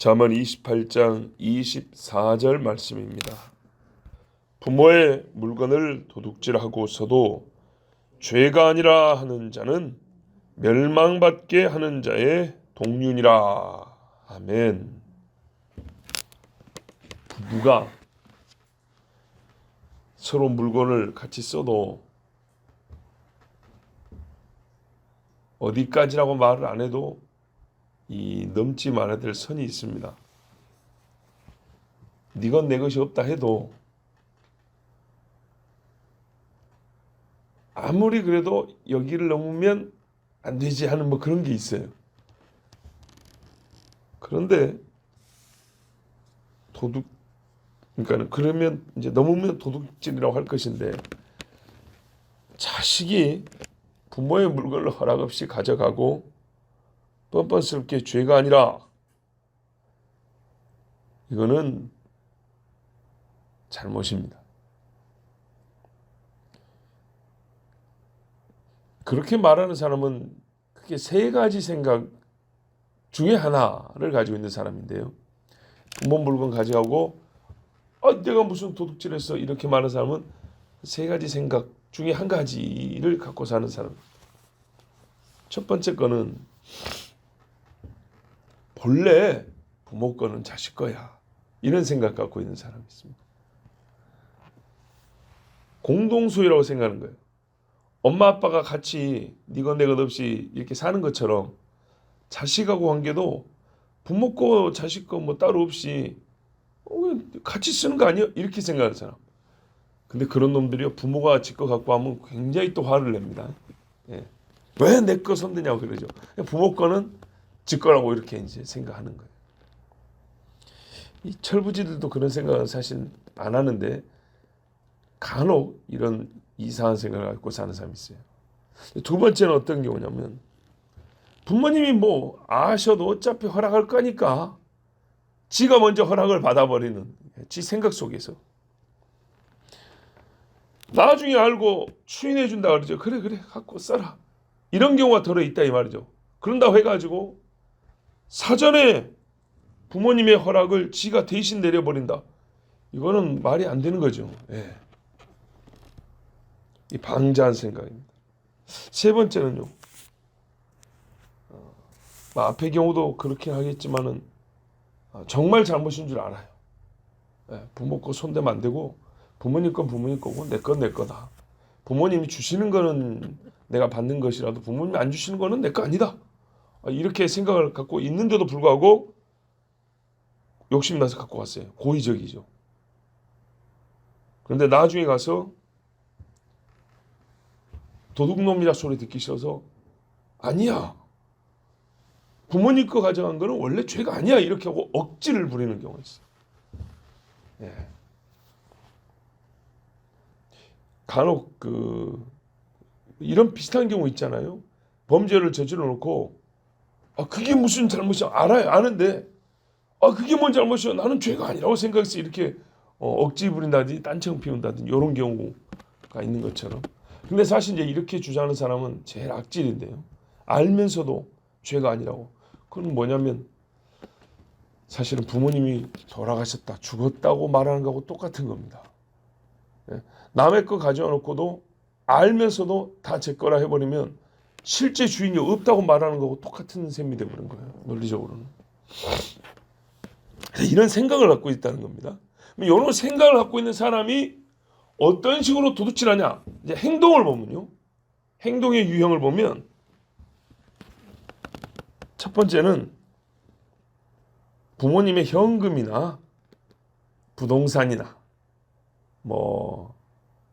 잠언 28장 24절 말씀입니다. 부모의 물건을 도둑질하고서도 죄가 아니라 하는 자는 멸망받게 하는 자의 동륜이라. 아멘. 부부가 서로 물건을 같이 써도 어디까지라고 말을 안 해도 이 넘지 말아야 될 선이 있습니다. 네건 내 것이 없다 해도 아무리 그래도 여기를 넘으면 안 되지 하는 그런 게 있어요. 그런데 그러니까 그러면 이제 넘으면 도둑질이라고 할 것인데, 자식이 부모의 물건을 허락 없이 가져가고 뻔뻔스럽게 죄가 아니라, 이거는 잘못입니다. 그렇게 말하는 사람은 크게 세 가지 생각 중에 하나를 가지고 있는 사람인데요. 부모 물건 가져가고 내가 무슨 도둑질했어 이렇게 말하는 사람은 세 가지 생각 중에 한 가지를 갖고 사는 사람. 첫 번째 거는 본래 부모 거는 자식 거야, 이런 생각 갖고 있는 사람이 있습니다. 공동소유라고 생각하는 거예요. 엄마 아빠가 같이 네것 내것 없이 이렇게 사는 것처럼 자식하고 관계도 부모 거 자식 거 따로 없이 같이 쓰는 거 아니야? 이렇게 생각하는 사람. 근데 그런 놈들이요, 부모가 지 거 갖고 하면 굉장히 또 화를 냅니다. 예. 왜 내 거 손대냐고 그러죠. 부모 거는 지 거라고 이렇게 이제 생각하는 거예요. 이 철부지들도 그런 생각은 사실 안 하는데 간혹 이런 이상한 생각을 갖고 사는 사람이 있어요. 두 번째는 어떤 경우냐면, 부모님이 아셔도 어차피 허락할 거니까 지가 먼저 허락을 받아버리는, 지 생각 속에서 나중에 알고 추인해 준다 그러죠. 그래 갖고 써라, 이런 경우가 들어있다 이 말이죠. 그런다고 해가지고 사전에 부모님의 허락을 지가 대신 내려버린다, 이거는 말이 안 되는 거죠. 예. 이 방자한 생각입니다. 세 번째는요, 앞의 경우도 그렇게 하겠지만은 정말 잘못인 줄 알아요. 예, 부모 거 손대면 안 되고, 부모님 건 부모님 거고 내 건 내 거다. 부모님이 주시는 거는 내가 받는 것이라도 부모님이 안 주시는 거는 내 거 아니다, 이렇게 생각을 갖고 있는데도 불구하고 욕심 나서 갖고 왔어요. 고의적이죠. 그런데 나중에 가서 도둑놈이라 소리 듣기 싫어서 아니야, 부모님 거 가져간 거는 원래 죄가 아니야, 이렇게 하고 억지를 부리는 경우가 있어요. 예. 간혹 이런 비슷한 경우 있잖아요. 범죄를 저질러 놓고 그게 무슨 잘못이야, 알아요, 아는데 그게 뭔 잘못이야, 나는 죄가 아니라고 생각해서 이렇게 억지 부린다든지 딴청 피운다든지 이런 경우가 있는 것처럼. 근데 사실 이제 이렇게 주장하는 사람은 제일 악질인데요. 알면서도 죄가 아니라고. 그건 뭐냐면 사실은 부모님이 돌아가셨다, 죽었다고 말하는 거하고 똑같은 겁니다. 남의 거 가져와 놓고도 알면서도 다 제 거라 해버리면 실제 주인이 없다고 말하는 거하고 똑같은 셈이 되버린 거예요, 논리적으로는. 이런 생각을 갖고 있다는 겁니다. 이런 생각을 갖고 있는 사람이 어떤 식으로 도둑질하냐, 이제 행동을 보면요, 행동의 유형을 보면 첫 번째는 부모님의 현금이나 부동산이나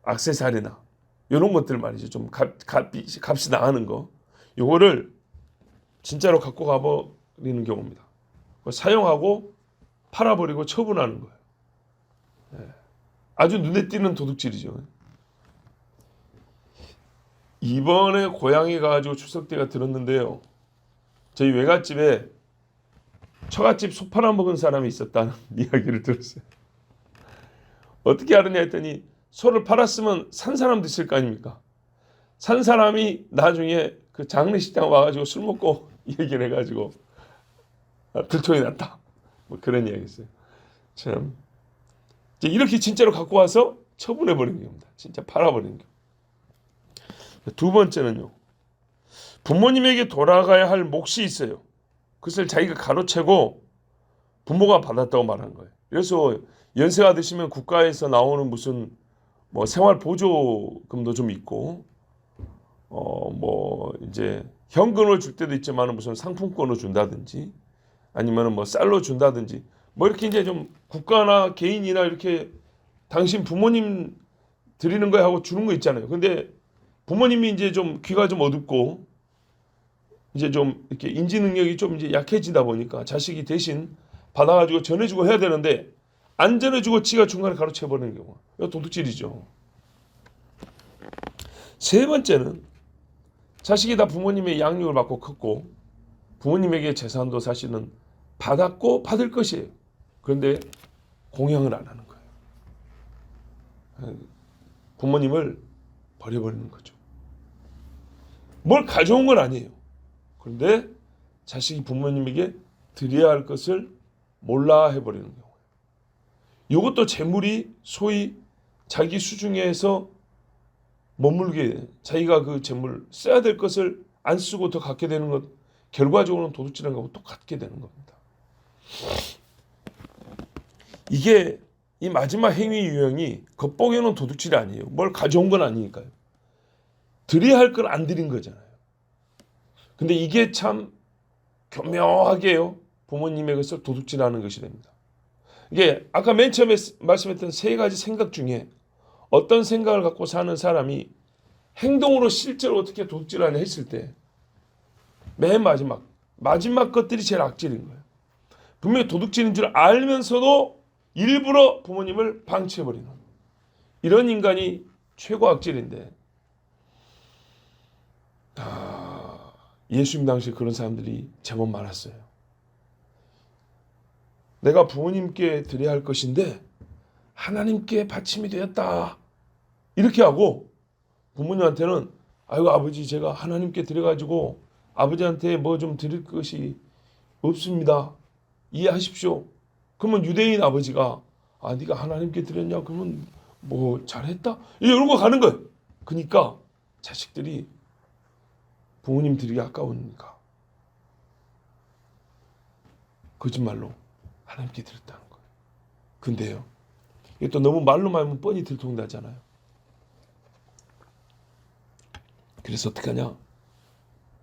액세서리나 이런 것들 말이죠. 좀 값이 나가는 거, 요거를 진짜로 갖고 가버리는 경우입니다. 사용하고 팔아버리고 처분하는 거예요. 아주 눈에 띄는 도둑질이죠. 이번에 고향에 가가지고 추석 때가 들었는데요, 저희 외갓집에 처갓집 소 팔아먹은 사람이 있었다는 이야기를 들었어요. 어떻게 알았냐 했더니 소를 팔았으면 산 사람도 있을 거 아닙니까? 산 사람이 나중에 그 장례식장 와가지고 술 먹고 얘기를 해가지고 들통이 났다, 뭐 그런 이야기 있어요. 참 이제 이렇게 진짜로 갖고 와서 처분해 버리는 겁니다. 진짜 팔아버리는 거. 두 번째는요. 부모님에게 돌아가야 할 몫이 있어요. 그것을 자기가 가로채고 부모가 받았다고 말한 거예요. 그래서 연세가 드시면 국가에서 나오는 무슨 뭐 생활 보조금도 좀 있고 뭐 이제 현금을 줄 때도 있지만 무슨 상품권을 준다든지 아니면은 뭐 쌀로 준다든지 뭐 이렇게 이제 좀 국가나 개인이나 이렇게 당신 부모님 드리는 거에 하고 주는 거 있잖아요. 근데 부모님이 이제 좀 귀가 좀 어둡고 이제 좀 이렇게 인지 능력이 좀 이제 약해지다 보니까 자식이 대신 받아가지고 전해주고 해야 되는데 안 전해주고 지가 중간에 가로채 버리는 경우 이거 도둑질이죠. 세 번째는 자식이 다 부모님의 양육을 받고 컸고 부모님에게 재산도 사실은 받았고 받을 것이에요. 그런데 공양을 안 하는 거예요. 부모님을 버려버리는 거죠. 뭘 가져온 건 아니에요. 그런데 자식이 부모님에게 드려야 할 것을 몰라 해버리는 경우예요. 이것도 재물이 소위 자기 수중에서 머물게 자기가 그 재물 써야 될 것을 안 쓰고 더 갖게 되는 것 결과적으로는 도둑질한 거하고 똑같게 되는 겁니다. 이게 이 마지막 행위 유형이 겉보기에는 도둑질이 아니에요. 뭘 가져온 건 아니니까요. 드려야 할 걸 안 드린 거잖아요. 근데 이게 참 교묘하게요. 부모님의 것을 도둑질하는 것이 됩니다. 이게 아까 맨 처음에 말씀했던 세 가지 생각 중에 어떤 생각을 갖고 사는 사람이 행동으로 실제로 어떻게 도둑질하냐 했을 때 맨 마지막 것들이 제일 악질인 거예요. 분명히 도둑질인 줄 알면서도 일부러 부모님을 방치해버리는 이런 인간이 최고 악질인데 예수님 당시에 그런 사람들이 제법 많았어요. 내가 부모님께 드려야 할 것인데 하나님께 바침이 되었다. 이렇게 하고 부모님한테는 아이고 아버지 제가 하나님께 드려가지고 아버지한테 뭐 좀 드릴 것이 없습니다. 이해하십시오. 그러면 유대인 아버지가 네가 하나님께 드렸냐? 그러면 뭐 잘했다? 이런 거 가는 거예요. 그러니까 자식들이 부모님 드리기 아까우니까 거짓말로 하나님께 드렸다는 거예요. 근데요. 이게 또 너무 말로만 하면 뻔히 들통나잖아요. 그래서 어떻게 하냐?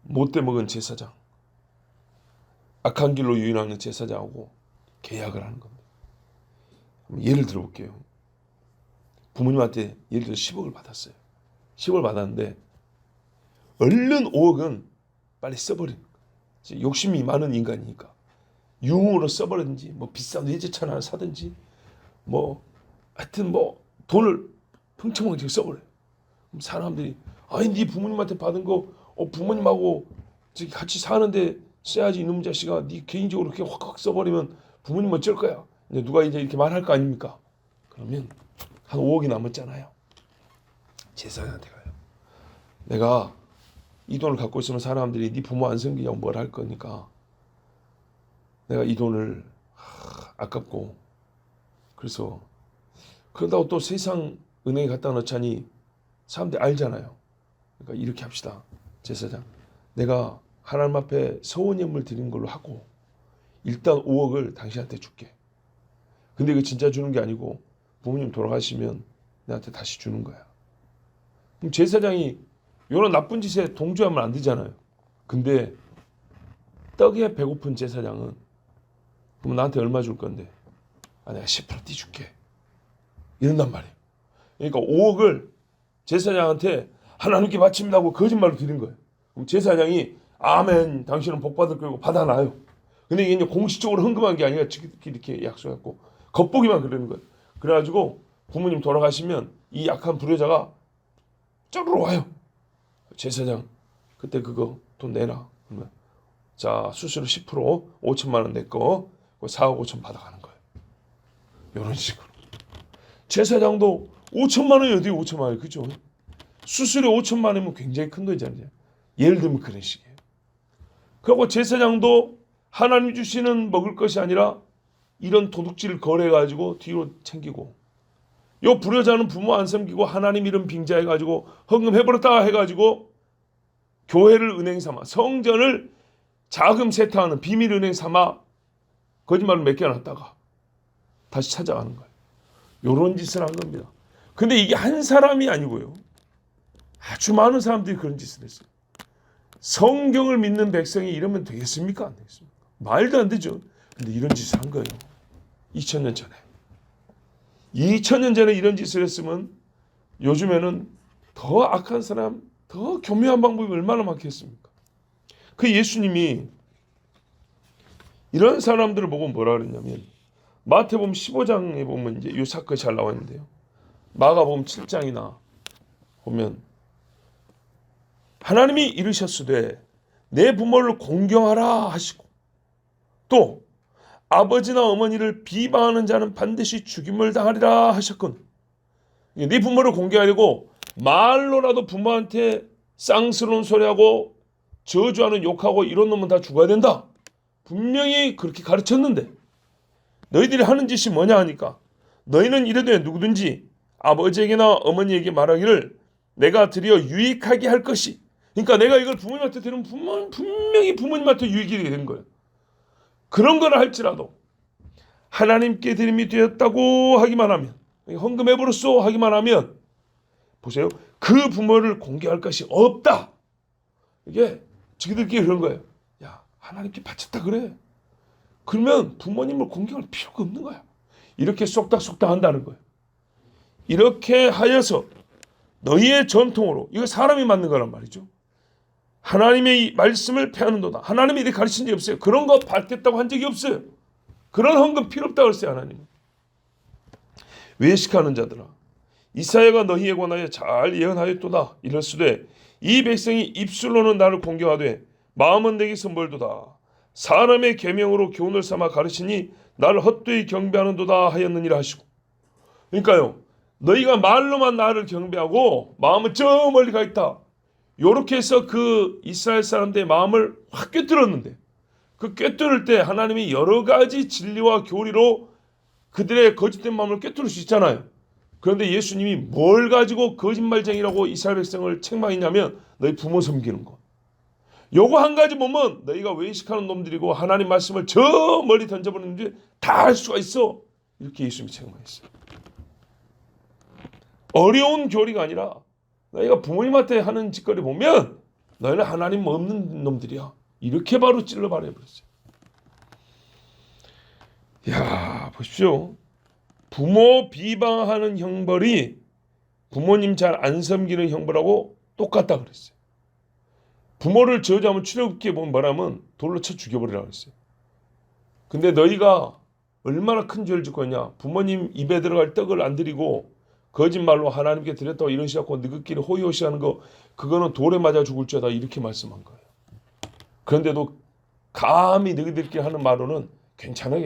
못돼 먹은 제사장, 악한 길로 유인하는 제사장하고 계약을 하는 겁니다. 예를 들어볼게요. 부모님한테 예를 들어 10억을 받았어요. 10억을 받았는데 얼른 5억은 빨리 써버리는 거예요. 욕심이 많은 인간이니까 유흥으로 써버리든지 뭐 비싼 외제차 하나 사든지 뭐 하여튼 뭐 돈을 펑청펑청 써버려요. 그럼 사람들이 아니 네 부모님한테 받은 거 부모님하고 같이 사는데 써야지 이놈 자식아 네 개인적으로 그렇게 확확 써버리면 부모님 어쩔 거야. 이제 누가 이제 이렇게 말할 거 아닙니까? 그러면 한 5억이 남았잖아요. 제사장한테 가요. 내가 이 돈을 갖고 있으면 사람들이 네 부모 안 섬기냐고 뭘 할 거니까 내가 이 돈을 아깝고 그래서 그런다고 또 세상 은행에 갖다 넣자니 사람들이 알잖아요. 그러니까 이렇게 합시다. 제사장 내가 하나님 앞에 서원예물 드리는 걸로 하고 일단 5억을 당신한테 줄게. 근데 이거 진짜 주는 게 아니고 부모님 돌아가시면 내한테 다시 주는 거야. 그럼 제사장이 이런 나쁜 짓에 동조하면 안 되잖아요. 근데 떡에 배고픈 제사장은 그럼 나한테 얼마 줄 건데? 내가 10% 떼줄게. 이런단 말이에요. 그러니까 5억을 제사장한테 하나님께 바친다고 거짓말로 드린 거예요. 그럼 제사장이 아멘 당신은 복 받을 거고 받아놔요. 근데 이게 이제 공식적으로 헌금한 게 아니라 지들끼리 이렇게 약속했고 겉보기만 그러는 거예요. 그래가지고 부모님 돌아가시면 이 약한 불효자가 쩌르러 와요. 제사장 그때 그거 돈 내놔. 그러면 자 수수료 10% 5천만 원 내 거 4억 5천 받아가는 거예요. 이런 식으로. 제사장도 5천만 원이 어디 5천만 원이 그죠? 수수료 5천만 원이면 굉장히 큰 돈이잖아요. 예를 들면 그런 식이에요. 그리고 제사장도 하나님 주시는 먹을 것이 아니라 이런 도둑질 거래가지고 뒤로 챙기고, 요 불효자는 부모 안 섬기고 하나님 이름 빙자해가지고 헌금해버렸다 해가지고 교회를 은행 삼아, 성전을 자금 세탁하는 비밀 은행 삼아 거짓말을 맡겨놨다가 다시 찾아가는 거예요. 요런 짓을 한 겁니다. 근데 이게 한 사람이 아니고요, 아주 많은 사람들이 그런 짓을 했어요. 성경을 믿는 백성이 이러면 되겠습니까? 안 되겠습니까? 말도 안 되죠. 근데 이런 짓을 한 거예요. 2000년 전에. 2000년 전에 이런 짓을 했으면 요즘에는 더 악한 사람, 더 교묘한 방법이 얼마나 많겠습니까? 그 예수님이 이런 사람들을 보고 뭐라 그랬냐면, 마태복음 15장에 보면 이제 이 사건이 잘 나와 있는데요, 마가복음 7장이나 보면 하나님이 이르셨으되 내 부모를 공경하라 하시고, 또 아버지나 어머니를 비방하는 자는 반드시 죽임을 당하리라 하셨건, 네 부모를 공경하려고 말로라도 부모한테 쌍스러운 소리하고 저주하는 욕하고 이런 놈은 다 죽어야 된다. 분명히 그렇게 가르쳤는데 너희들이 하는 짓이 뭐냐 하니까, 너희는 이르되 누구든지 아버지에게나 어머니에게 말하기를 내가 드려 유익하게 할 것이, 그러니까 내가 이걸 부모님한테 드리면 분명히 부모님한테 유익이 되는 거예요. 그런 거를 할지라도 하나님께 드림이 되었다고 하기만 하면, 헌금해버렸소 하기만 하면, 보세요, 그 부모를 공개할 것이 없다. 이게 지들끼리 그런 거예요. 야, 하나님께 바쳤다 그래. 그러면 부모님을 공개할 필요가 없는 거야. 이렇게 쏙닥쏙닥 한다는 거예요. 이렇게 하여서 너희의 전통으로, 이거 사람이 만든 거란 말이죠, 하나님의 말씀을 폐하는도다. 하나님이 이렇게 가르친 적이 없어요. 그런 거 받겠다고 한 적이 없어요. 그런 헌금 필요 없다고 했어요. 하나님은. 외식하는 자들아, 이사야가 너희에 관하여 잘 예언하였도다. 이럴수되 이 백성이 입술로는 나를 공경하되 마음은 내게서 멀도다. 사람의 계명으로 교훈을 삼아 가르치니 나를 헛되이 경배하는도다 하였느니라 하시고. 그러니까요, 너희가 말로만 나를 경배하고 마음은 저 멀리 가 있다. 요렇게 해서 그 이스라엘 사람들의 마음을 확 꿰뚫었는데, 그 꿰뚫을 때 하나님이 여러 가지 진리와 교리로 그들의 거짓된 마음을 꿰뚫을 수 있잖아요. 그런데 예수님이 뭘 가지고 거짓말쟁이라고 이스라엘 백성을 책망했냐면, 너희 부모 섬기는 거. 요거 한 가지 보면 너희가 외식하는 놈들이고 하나님 말씀을 저 멀리 던져버리는데 다 할 수가 있어. 이렇게 예수님이 책망했어요. 어려운 교리가 아니라 너희가 부모님한테 하는 짓거리 보면 너희는 하나님 없는 놈들이야. 이렇게 바로 찔러 말해버렸어요. 야, 보십시오. 부모 비방하는 형벌이 부모님 잘 안 섬기는 형벌하고 똑같다 그랬어요. 부모를 저주하면 출애굽기에 보면 뭐라면 돌로 쳐 죽여버리라 그랬어요. 근데 너희가 얼마나 큰 죄를 짓고 있냐. 부모님 입에 들어갈 떡을 안 드리고 거짓말로 하나님께 드렸다고 이런 식으로 너희끼리 호의호시하는 거, 그거는 돌에 맞아 죽을 죄다. 이렇게 말씀한 거예요. 그런데도 감히 너희들끼리 하는 말로는 괜찮아.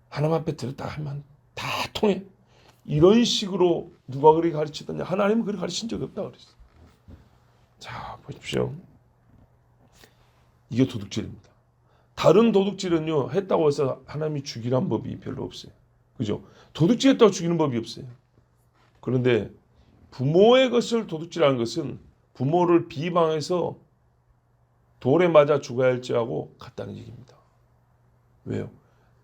하나님 앞에 드렸다 하면 다 통해. 이런 식으로 누가 그렇게 가르치더냐. 하나님은 그렇게 가르친 적이 없다 그랬어요. 자, 보십시오. 이게 도둑질입니다. 다른 도둑질은요, 했다고 해서 하나님이 죽이란 법이 별로 없어요. 그죠? 도둑질했다고 죽이는 법이 없어요. 그런데 부모의 것을 도둑질하는 것은 부모를 비방해서 돌에 맞아 죽어야 할 죄하고 같다는 얘기입니다. 왜요?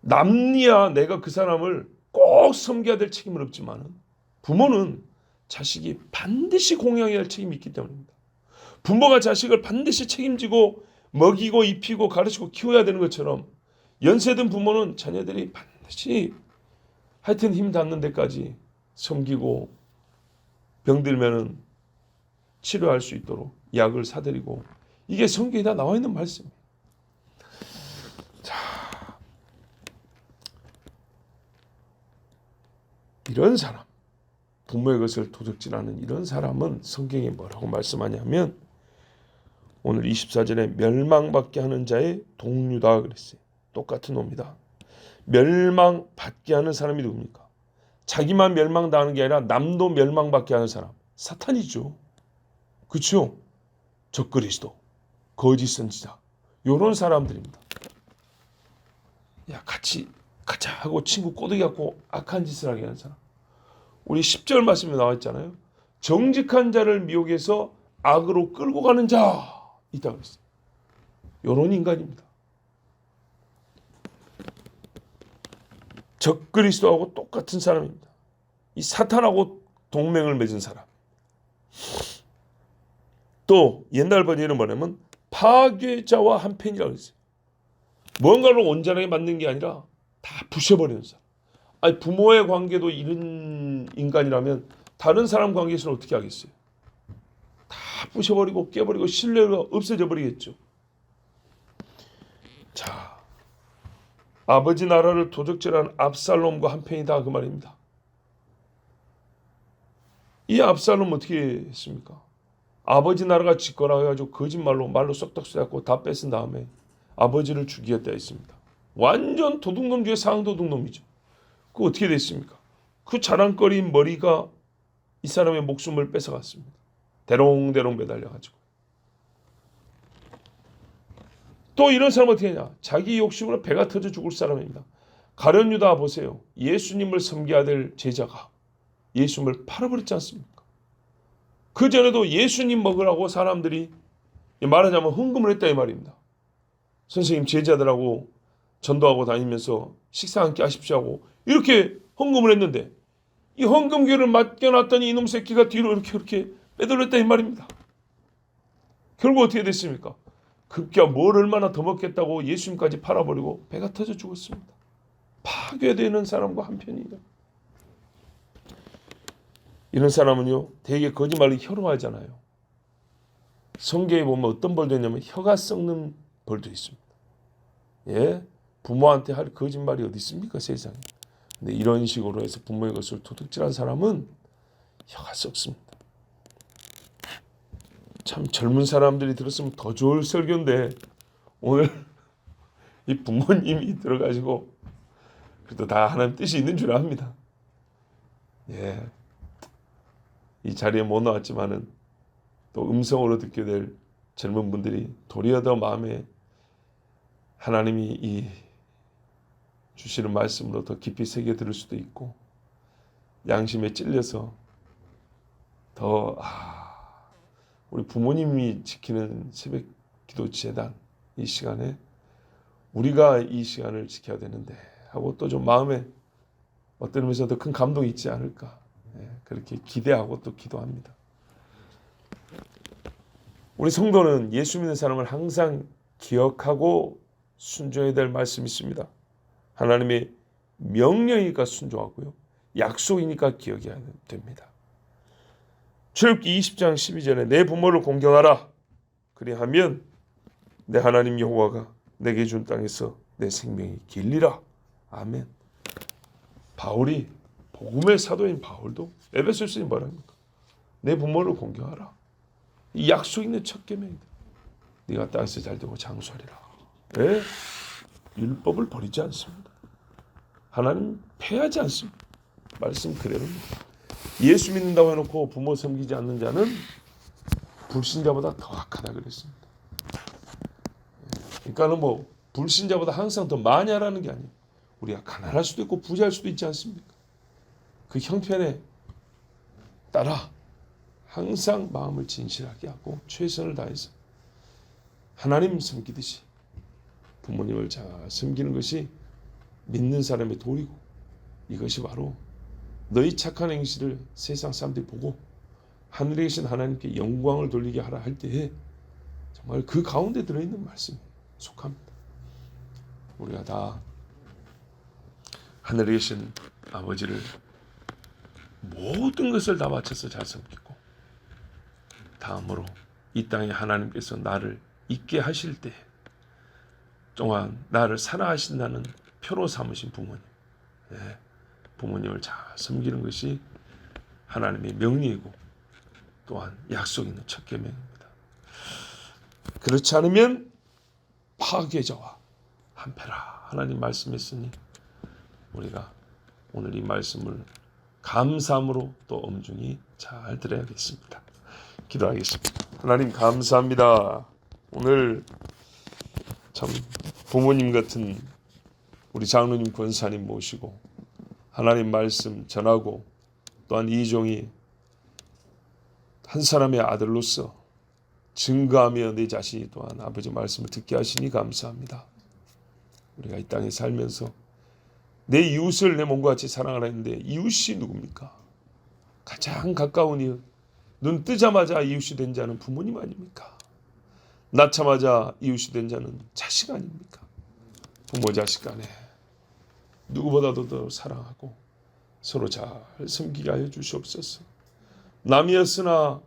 남이야 내가 그 사람을 꼭 섬겨야 될 책임은 없지만 부모는 자식이 반드시 공양해야 할 책임이 있기 때문입니다. 부모가 자식을 반드시 책임지고 먹이고 입히고 가르치고 키워야 되는 것처럼 연세든 부모는 자녀들이 반드시 하여튼 힘 닿는 데까지 섬기고 병들면은 치료할 수 있도록 약을 사드리고, 이게 성경에 다 나와 있는 말씀이에요. 자, 이런 사람, 부모의 것을 도둑질하는 이런 사람은 성경에 뭐라고 말씀하냐면, 오늘 24절에 멸망받게 하는 자의 동류다 그랬어요. 똑같은 놈이다. 멸망받게 하는 사람이 누굽니까? 자기만 멸망당하는 게 아니라 남도 멸망받게 하는 사람, 사탄이죠. 그렇죠? 적그리스도, 거짓 선지자, 이런 사람들입니다. 야 같이 가자 하고 친구 꼬드기 갖고 악한 짓을 하게 하는 사람. 우리 10절 말씀에 나와 있잖아요. 정직한 자를 미혹해서 악으로 끌고 가는 자 있다고 그랬어요. 이런 인간입니다. 적그리스도하고 똑같은 사람입니다. 이 사탄하고 동맹을 맺은 사람. 또 옛날 번역에는 뭐냐면 파괴자와 한편이라고 했어요. 뭔가를 온전하게 만든 게 아니라 다 부셔버리는 사람. 아니 부모의 관계도 이런 인간이라면 다른 사람 관계에서는 어떻게 하겠어요? 다 부셔버리고 깨버리고 신뢰가 없어져 버리겠죠. 자, 아버지 나라를 도적질한 압살롬과 한편이다 그 말입니다. 이 압살롬 어떻게 했습니까? 아버지 나라가 짓거라 해가지고 거짓말로 말로 쏙딱 쏘고 다 뺏은 다음에 아버지를 죽이겠다 했습니다. 완전 도둑놈 중에 상도둑놈이죠. 그 어떻게 됐습니까? 그 자랑거리인 머리가 이 사람의 목숨을 뺏어갔습니다. 대롱대롱 매달려가지고. 또 이런 사람 어떻게 하냐? 자기 욕심으로 배가 터져 죽을 사람입니다. 가룟 유다 보세요. 예수님을 섬겨야 될 제자가 예수님을 팔아버렸지 않습니까? 그 전에도 예수님 먹으라고 사람들이 말하자면 헌금을 했다 이 말입니다. 선생님 제자들하고 전도하고 다니면서 식사 함께 하십시오 하고 이렇게 헌금을 했는데 이 헌금기를 맡겨놨더니 이놈 새끼가 뒤로 이렇게 빼돌렸다 이 말입니다. 결국 어떻게 됐습니까? 급기야 뭘 얼마나 더 먹겠다고 예수님까지 팔아버리고 배가 터져 죽었습니다. 파괴되는 사람과 한편이다. 이런 사람은요 되게 거짓말을 혀로 하잖아요. 성경에 보면 어떤 벌도 있냐면 혀가 썩는 벌도 있습니다. 예, 부모한테 할 거짓말이 어디 있습니까 세상에. 근데 이런 식으로 해서 부모의 것을 도둑질한 사람은 혀가 썩습니다. 참 젊은 사람들이 들었으면 더 좋을 설교인데 오늘 이 부모님이 들어가지고 그래도 다 하나님 뜻이 있는 줄 압니다. 예, 이 자리에 못 나왔지만은 또 음성으로 듣게 될 젊은 분들이 도리어 더 마음에 하나님이 이 주시는 말씀으로 더 깊이 새겨 들을 수도 있고 양심에 찔려서 더 우리 부모님이 지키는 새벽 기도 재단 이 시간에 우리가 이 시간을 지켜야 되는데 하고 또 좀 마음에 어떤 의미에서 더 큰 감동이 있지 않을까 그렇게 기대하고 또 기도합니다. 우리 성도는 예수 믿는 사람을 항상 기억하고 순종해야 될 말씀이 있습니다. 하나님의 명령이니까 순종하고요. 약속이니까 기억해야 됩니다. 출애굽기 20장 12절에 내 부모를 공경하라. 그리하면 내 하나님 여호와가 내게 준 땅에서 내 생명이 길리라. 아멘. 바울이 복음의 사도인 바울도 에베소서에 뭐랍니까? 내 부모를 공경하라. 이 약속 있는 첫 계명이다. 네가 땅에서 잘되고 장수하리라. 왜? 율법을 버리지 않습니다. 하나님 패하지 않습니다. 말씀 그대로입니다. 예수 믿는다고 해놓고 부모 섬기지 않는 자는 불신자보다 더 악하다 그랬습니다. 그러니까는 뭐 불신자보다 항상 더 많이 하라는 게 아니에요. 우리가 가난할 수도 있고 부자일 수도 있지 않습니까? 그 형편에 따라 항상 마음을 진실하게 하고 최선을 다해서 하나님 섬기듯이 부모님을 잘 섬기는 것이 믿는 사람의 도리고 이것이 바로 너희 착한 행실을 세상 사람들이 보고 하늘에 계신 하나님께 영광을 돌리게 하라 할 때에 정말 그 가운데 들어있는 말씀에 속합니다. 우리가 다 하늘에 계신 아버지를 모든 것을 다 바쳐서 잘 섬기고 다음으로 이 땅에 하나님께서 나를 있게 하실 때 또한 나를 사랑하신다는 표로 삼으신 부모님, 부모님을 잘 섬기는 것이 하나님의 명령이고 또한 약속 있는 첫 계명입니다. 그렇지 않으면 파괴자와 한패라 하나님 말씀했으니 우리가 오늘 이 말씀을 감사함으로 또 엄중히 잘 들어야겠습니다. 기도하겠습니다. 하나님 감사합니다. 오늘 참 부모님 같은 우리 장로님 권사님 모시고 하나님 말씀 전하고 또한 이 종이 한 사람의 아들로서 증거하며 내 자신이 또한 아버지 말씀을 듣게 하시니 감사합니다. 우리가 이 땅에 살면서 내 이웃을 내 몸과 같이 사랑하라 했는데 이웃이 누굽니까? 가장 가까운 이웃, 눈 뜨자마자 이웃이 된 자는 부모님 아닙니까? 낳자마자 이웃이 된 자는 자식 아닙니까? 부모 자식 간에 누구보다도 더 사랑하고 서로 잘 섬기게 하여 주시옵소서. 남이었으나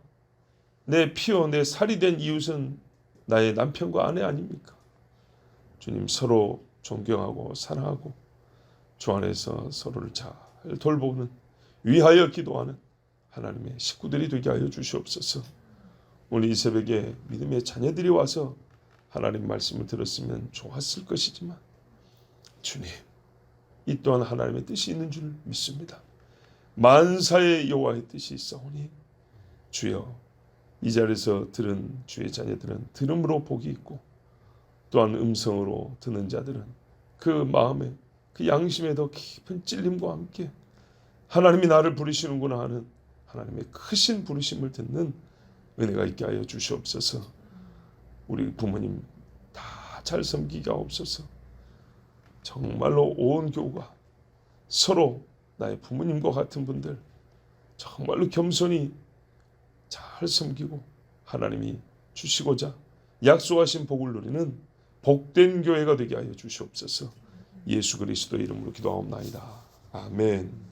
내 피요 내 살이 된 이웃은 나의 남편과 아내 아닙니까? 주님, 서로 존경하고 사랑하고 주 안에서 서로를 잘 돌보는, 위하여 기도하는 하나님의 식구들이 되게 하여 주시옵소서. 오늘 이 새벽에 믿음의 자녀들이 와서 하나님 말씀을 들었으면 좋았을 것이지만 주님, 이 또한 하나님의 뜻이 있는 줄 믿습니다. 만사의 여호와의 뜻이 있사오니 주여, 이 자리에서 들은 주의 자녀들은 들음으로 복이 있고 또한 음성으로 듣는 자들은 그 마음에 그 양심에 더 깊은 찔림과 함께 하나님이 나를 부르시는구나 하는 하나님의 크신 부르심을 듣는 은혜가 있게 하여 주시옵소서. 우리 부모님 다 잘 섬기게 하옵소서. 정말로 온 교우가 서로 나의 부모님과 같은 분들 정말로 겸손히 잘 섬기고 하나님이 주시고자 약속하신 복을 누리는 복된 교회가 되게 하여 주시옵소서. 예수 그리스도 이름으로 기도하옵나이다. 아멘.